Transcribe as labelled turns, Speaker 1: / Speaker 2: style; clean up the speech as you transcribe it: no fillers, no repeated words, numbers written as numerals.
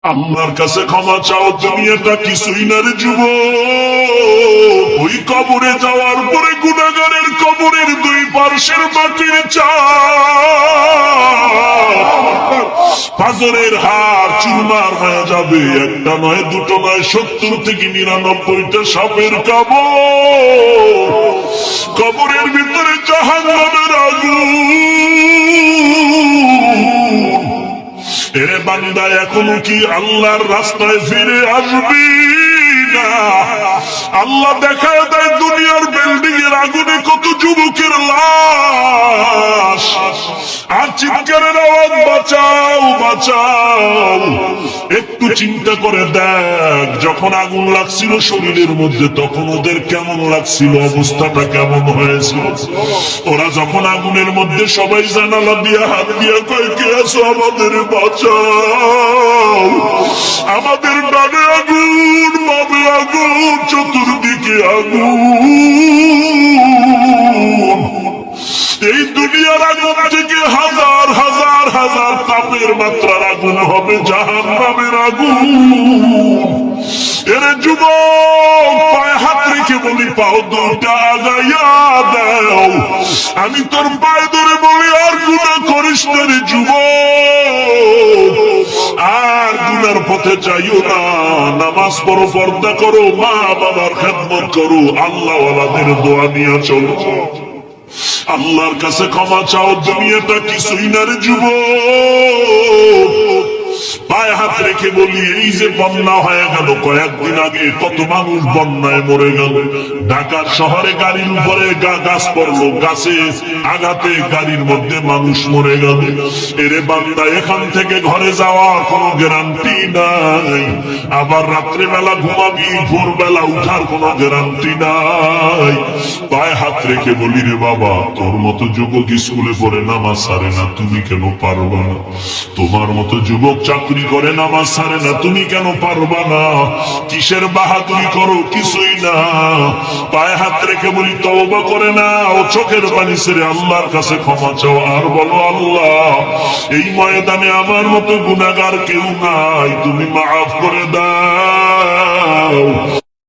Speaker 1: আল্লাহর কাছে ক্ষমা চাও, দুনিয়াটা কিছুই না রে যুব। ওই কবরে যাওয়ার পরে গুনাহগারের কবরের দুই পার্শ্বের মাটির পাজরের হাড় চুরমার হয়ে যাবে। একটা নয়, দুটো নয়, 70 থেকে 99টা সাপের কামড়। কবরের ভিতরে জাহান্নামের আগুন। এরে বান্দা, এখনো কি আল্লাহর রাস্তায় ফিরে আসবি না? আল্লাহ দেখায় দেয় দুনিয়ার বিল্ডিং এর আগুনে কত যুবকের লাশ, আর চিৎকারের আওয়াজ, বাঁচাও বাঁচাও। একটু চিন্তা করে দেখ, যখন আগুন লাগছিল শরীরের মধ্যে তখন ওদের কেমন লাগছিল, অবস্থাটা কেমন হয়েছিল। ওরা যখন আগুনের মধ্যে সবাই জানালা দিয়ে হাত দিয়ে কয়, কে আছো, আমাদের বাঁচাও। আমাদের ডানে আগুন, বামে আগুন, চতুর্দিকে আগুন। এই দুনিয়ার আগুন থেকে হাজার হাজার হাজার তাপের মাত্রার আগুন হবে জাহান্নামের আগুন। এরে যুবক, পায়ে হাত রেখে বলি, পাও দুটা আগাইয়া দাও। আমি তোর পায়ে ধরে বলি, আর গুনাহ করিস না রে যুবক, আর গুনার পথে যাইও না। নামাজ পড়ো, পর্দা করো, মা বাবার খেদমত করো, আল্লাহ ওয়ালাদের দোয়া নিয়ে চলো। আল্লাহর কাছে ক্ষমা চাও, দুনিয়াটা কিছুই না রে যুবক। পায়ে হাত রেখে বলি, এই যে বন্যা হয়ে গেল কয়েকদিন আগে, কত মানুষ বন্যায় মরে গেল। ঢাকার শহরে গাড়ির উপরে গাছ পড়লো, গাছে আঘাতে গাড়ির মধ্যে মানুষ মরে গেল। এরে বান্দা, এখান থেকে ঘরে যাওয়ার কোনো গ্যারান্টি নাই। আবার রাত্রেবেলা ঘুমাবি, ভোরবেলা উঠার কোনো গ্যারান্টি নাই। পায়ে হাত রেখে বলি, রে বাবা, তোর মতো যুবক স্কুলে পড়ে নামাজ ছাড়ে না, তুমি কেন পারবা না? তোমার মতো যুবক চাকরি করে নামাজ ছাড়ে না, তুমি কেন পারবা না? কিসের বাহাদুরি করো? কিছুই না। পায়ে হাত রেখে বলি, তওবা করে না ও চোখের পানি ছেড়ে আল্লাহর কাছে ক্ষমা চাও, আর বলো, আল্লাহ, এই ময়দানে আমার মতো গুনাহগার কেউ নাই, তুমি মাফ করে দাও।